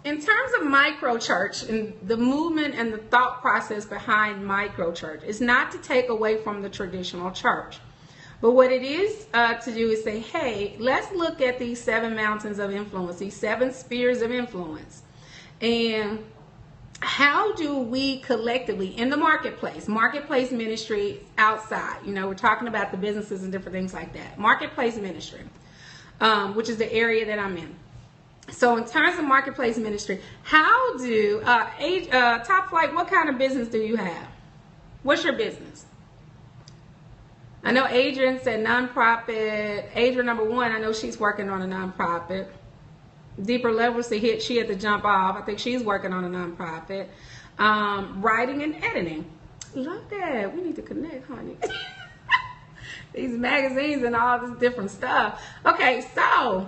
in terms of micro church and the movement and the thought process behind micro church, is not to take away from the traditional church. But what it is to do is say, hey, let's look at these 7 mountains of influence, these 7 spheres of influence. And how do we collectively, in the marketplace ministry outside, we're talking about the businesses and different things like that. Marketplace ministry, which is the area that I'm in. So in terms of marketplace ministry, how do, Top Flight, what kind of business do you have? What's your business? I know Adrian said nonprofit. Adrian number 1, I know she's working on a nonprofit. Deeper levels to hit, she had to jump off. I think she's working on a nonprofit. Writing and editing. Love that. We need to connect, honey. These magazines and all this different stuff. Okay, so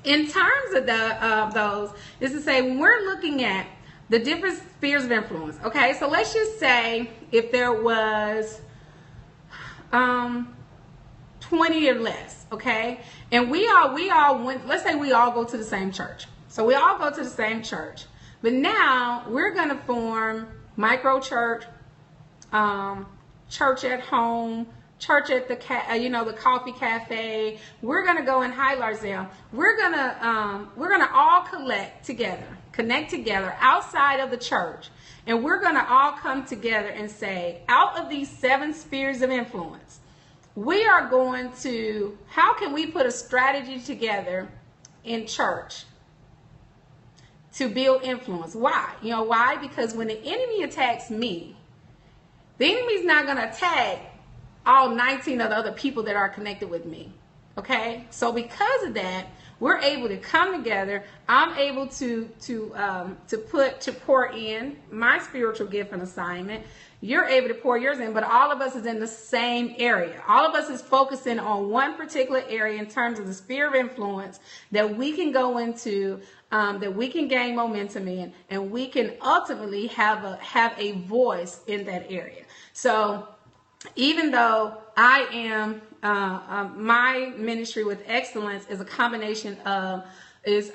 in terms of those, is to say when we're looking at the different spheres of influence. Okay, so let's just say if there was 20 or less, okay? And we all went, let's say we all go to the same church. So we all go to the same church. But now we're going to form micro church, church at home, church at the the coffee cafe. We're going to go in Highlardsdale. We're going to all connect together outside of the church. And we're going to all come together and say, out of these 7 spheres of influence, we are going to, how can we put a strategy together in church to build influence? Why? Why? Because when the enemy attacks me, the enemy's not going to attack all 19 of the other people that are connected with me. Okay? So because of that, we're able to come together. I'm able to pour in my spiritual gift and assignment. You're able to pour yours in, but all of us is in the same area. All of us is focusing on one particular area in terms of the sphere of influence that we can go into, that we can gain momentum in, and we can ultimately have a voice in that area. So even though I am my ministry with excellence is a combination of is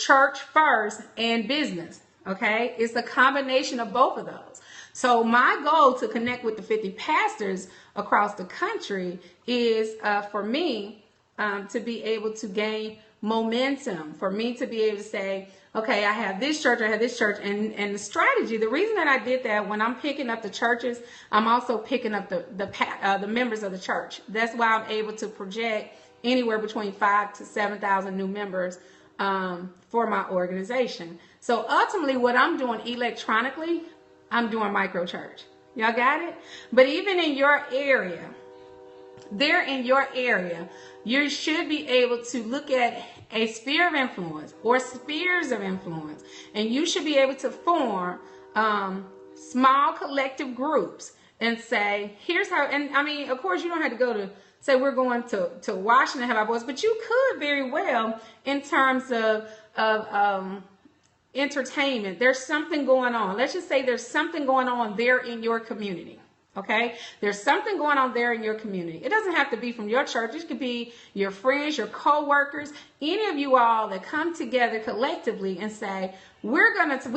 church first and business. Okay, it's a combination of both of those. So my goal to connect with the 50 pastors across the country is for me to be able to gain momentum, for me to be able to say, okay, I have this church, and the strategy, the reason that I did that, when I'm picking up the churches, I'm also picking up the members of the church. That's why I'm able to project anywhere between 5,000 to 7,000 new members for my organization. So ultimately what I'm doing electronically, I'm doing micro church. Y'all got it? But even in your area, you should be able to look at a sphere of influence or spheres of influence, and you should be able to form small collective groups and say, here's how, and I mean, of course, you don't have to go to, say we're going to Washington have our voice, but you could very well in terms of entertainment. There's something going on. Let's just say there's something going on there in your community. Okay, there's something going on there in your community. It doesn't have to be from your church. It could be your friends, your co-workers, any of you all that come together collectively and say, we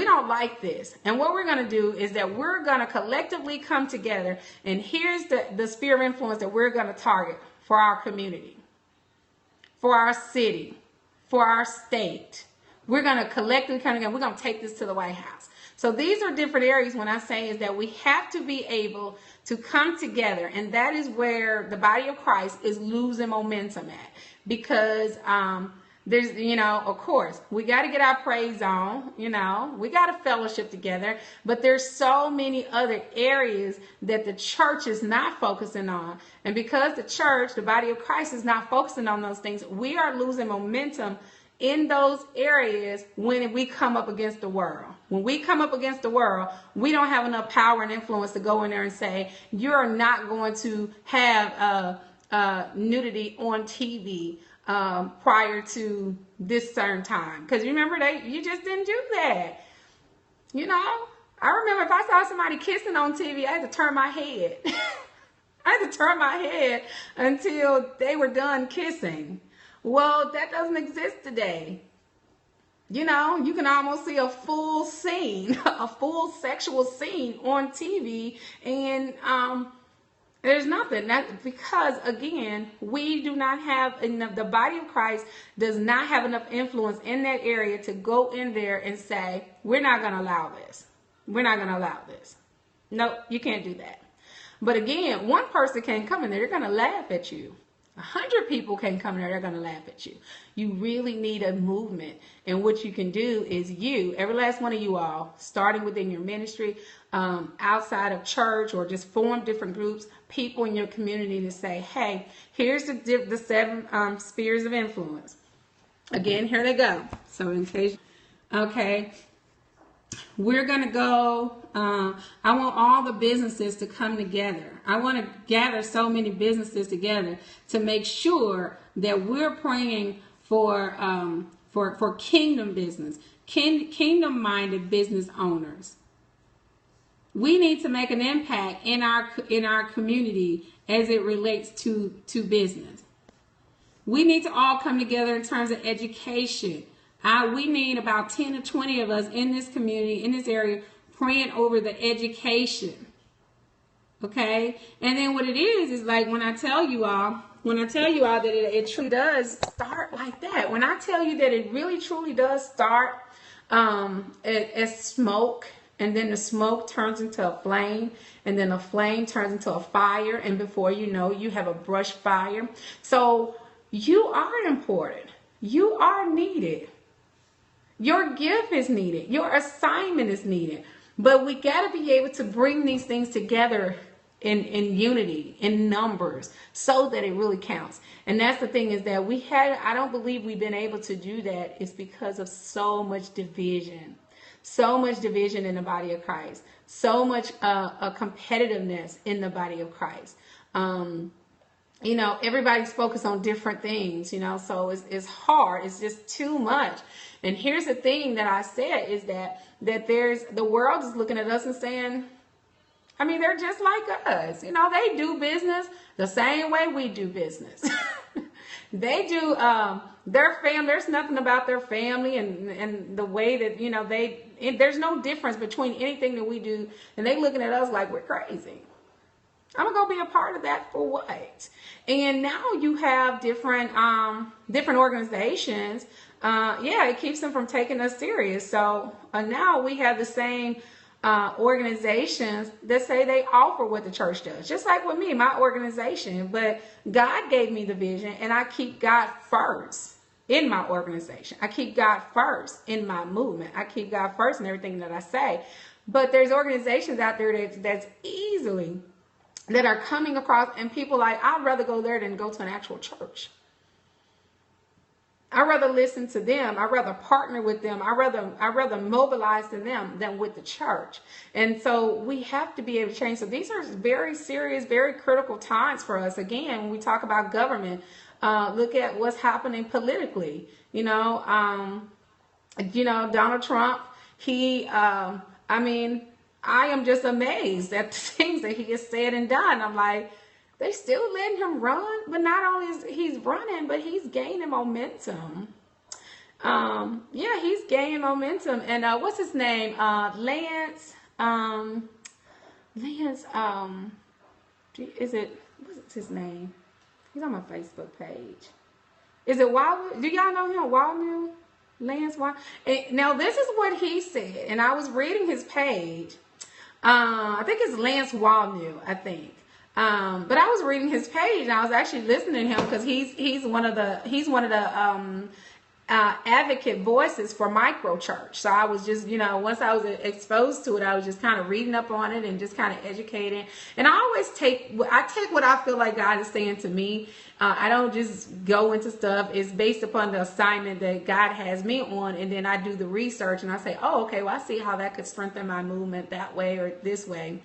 don't like this. And what we're going to do is that we're going to collectively come together, and here's the sphere of influence that we're going to target for our community, for our city, for our state. We're going to collectively come together. We're going to take this to the White House. So these are different areas. When I say is that we have to be able to come together, and that is where the body of Christ is losing momentum at, because there's, of course, we got to get our praise on, we got to fellowship together, but there's so many other areas that the church is not focusing on. And because the church, the body of Christ, is not focusing on those things, we are losing momentum in those areas when we come up against the world. When we come up against the world, we don't have enough power and influence to go in there and say, you're not going to have nudity on TV prior to this certain time. Because remember, you just didn't do that. I remember if I saw somebody kissing on TV, I had to turn my head. I had to turn my head until they were done kissing. Well, that doesn't exist today. You know, you can almost see a full scene, a full sexual scene on TV, and there's nothing. That because again, we do not have enough. The body of Christ does not have enough influence in that area to go in there and say, "We're not going to allow this. We're not going to allow this." No, you can't do that. But again, one person can come in there; they're going to laugh at you. 100 people can come in there, they're going to laugh at you. You really need a movement. And what you can do is every last one of you all, starting within your ministry, outside of church, or just form different groups, people in your community to say, hey, here's the 7 spheres of influence. Again, here they go. So in case, okay. We're going to go, I want all the businesses to come together. I want to gather so many businesses together to make sure that we're praying for kingdom business, kingdom-minded business owners. We need to make an impact in our community as it relates to business. We need to all come together in terms of education. We need about 10 to 20 of us in this community, in this area, praying over the education. Okay? And then what it is like when I tell you all that it truly does start like that. When I tell you that it really truly does start as smoke, and then the smoke turns into a flame, and then the flame turns into a fire, and before you know, you have a brush fire. So you are important. You are needed. Your gift is needed. Your assignment is needed. But we got to be able to bring these things together in unity, in numbers, so that it really counts. And that's the thing, is that I don't believe we've been able to do that. It's because of so much division. So much division in the body of Christ. So much a competitiveness in the body of Christ. You know, everybody's focused on different things, you know, so it's hard. It's just too much. And here's the thing that I said is that the world is looking at us and saying, I mean, they're just like us. You know, they do business the same way we do business. They do their family. There's nothing about their family and the way that, you know, there's no difference between anything that we do. And they looking at us like we're crazy. I'm gonna go be a part of that for what? And now you have different organizations. It keeps them from taking us serious. So now we have the same organizations that say they offer what the church does. Just like with me, my organization. But God gave me the vision, and I keep God first in my organization. I keep God first in my movement. I keep God first in everything that I say. But there's organizations out there that are coming across, and people like, I'd rather go there than go to an actual church. I'd rather listen to them. I'd rather partner with them. I'd rather mobilize to them than with the church. And so we have to be able to change. So these are very serious, very critical times for us. Again, when we talk about government, look at what's happening politically. Donald Trump, I am just amazed at the things that he has said and done. I'm like, they still letting him run, but not only is he's running, but he's gaining momentum. He's gaining momentum. And what's his name? Lance, what's his name? He's on my Facebook page. Is it Wild? Do y'all know him? Wildmill? Lance Wild? Now, this is what he said, and I was reading his page. I think it's Lance Wallnew, I think. But I was reading his page, and I was actually listening to him because he's one of the advocate voices for microchurch. So I was just, once I was exposed to it, I was just kind of reading up on it and just kind of educating. And I always take what I feel like God is saying to me. I don't just go into stuff. It's based upon the assignment that God has me on, and then I do the research and I say, oh, okay, well, I see how that could strengthen my movement that way or this way.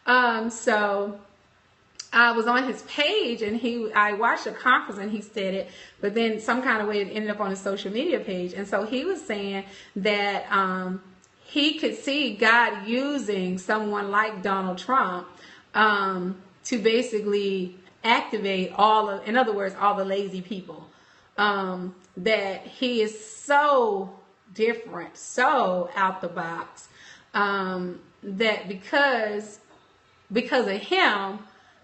So I was on his page, and I watched a conference and he said it, but then some kind of way it ended up on his social media page. And so he was saying that he could see God using someone like Donald Trump to basically activate all the lazy people. That he is so different, so out the box, that because of him,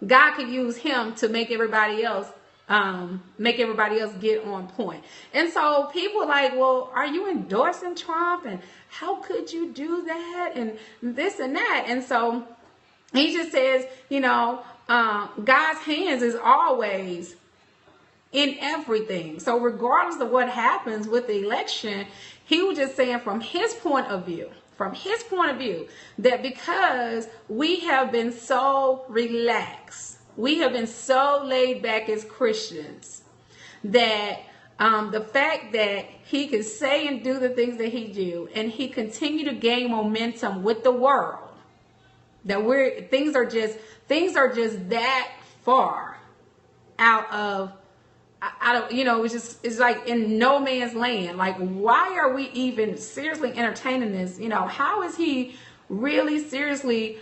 God could use him to make everybody else get on point. And so people are like, well, are you endorsing Trump? And how could you do that? And this and that. And so he just says, God's hands is always in everything. So regardless of what happens with the election, he was just saying from his point of view, that because we have been so relaxed, we have been so laid back as Christians, that the fact that he can say and do the things that he do, and he continue to gain momentum with the world, that things are just that far out of, it's like in no man's land. Like, why are we even seriously entertaining this? How is he really seriously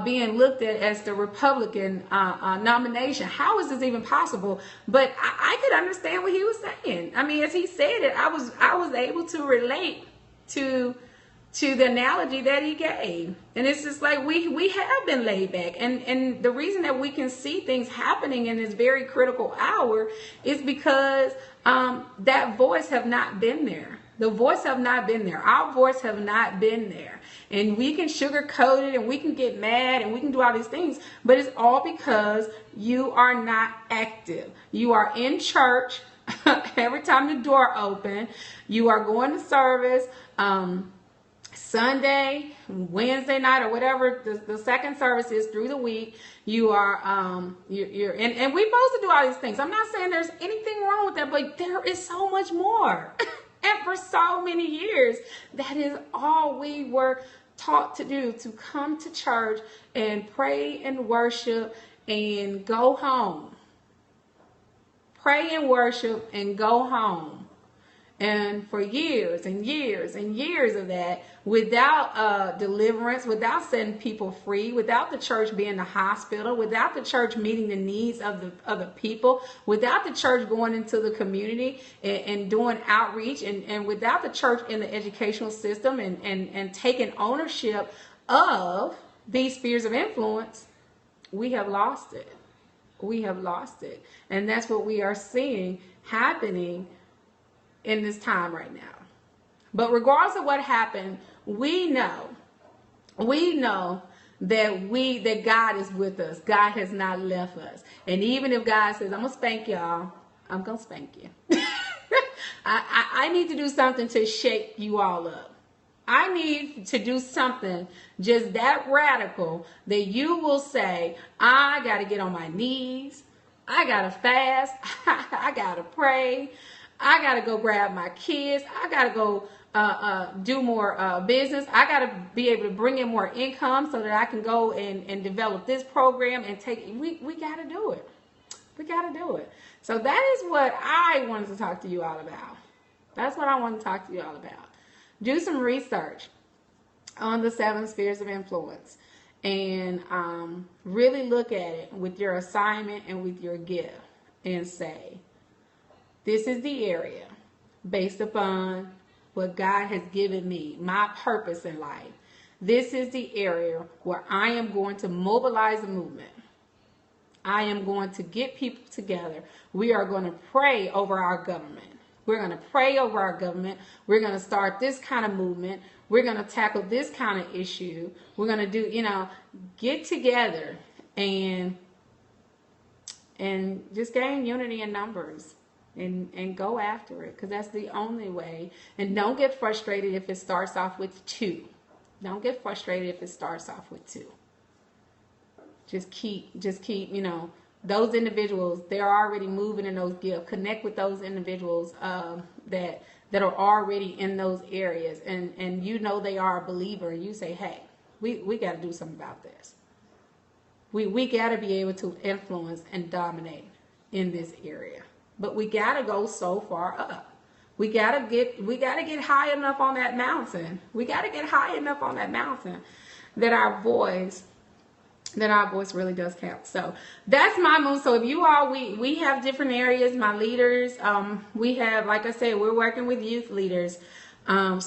being looked at as the Republican nomination? How is this even possible? But I could understand what he was saying. I mean, as he said it, I was able to relate to the analogy that he gave. And it's just like we have been laid back. And the reason that we can see things happening in this very critical hour is because that voice have not been there. The voice have not been there. Our voice have not been there. And we can sugarcoat it and we can get mad and we can do all these things. But it's all because you are not active. You are in church every time the door open. You are going to service. Sunday, Wednesday night, or whatever the second service is through the week, you are you're and we're supposed to do all these things. I'm not saying there's anything wrong with that, but there is so much more. And for so many years, that is all we were taught to do, to come to church and pray and worship and go home. Pray and worship and go home. And for years and years and years of that, without deliverance, without setting people free, without the church being the hospital, without the church meeting the needs of the people, without the church going into the community and doing outreach, and without the church in the educational system and taking ownership of these spheres of influence, we have lost it. We have lost it. And that's what we are seeing happening in this time right now. But regardless of what happened, we know that God is with us. God has not left us. And even if God says, I'm gonna spank y'all, I'm gonna spank you. I need to do something to shake you all up. I need to do something just that radical that you will say, I gotta get on my knees, I gotta fast, I gotta pray, I got to go grab my kids. I got to go do more business. I got to be able to bring in more income so that I can go and develop this program and take it. We got to do it. We got to do it. So that is what I wanted to talk to you all about. That's what I want to talk to you all about. Do some research on the 7 spheres of influence and really look at it with your assignment and with your gift and say, this is the area based upon what God has given me, my purpose in life. This is the area where I am going to mobilize a movement. I am going to get people together. We are going to pray over our government. We're going to pray over our government. We're going to start this kind of movement. We're going to tackle this kind of issue. We're going to do, get together and just gain unity in numbers. And go after it, because that's the only way. And don't get frustrated if it starts off with 2. Don't get frustrated if it starts off with 2. Just keep, those individuals, they're already moving in those gifts. Connect with those individuals that are already in those areas, and they are a believer, and you say, hey, we got to do something about this. We got to be able to influence and dominate in this area. But we got to go so far up. We got to get high enough on that mountain. We got to get high enough on that mountain that our voice really does count. So that's my move. So if you all, we have different areas, my leaders, we have, like I said, we're working with youth leaders. spiritual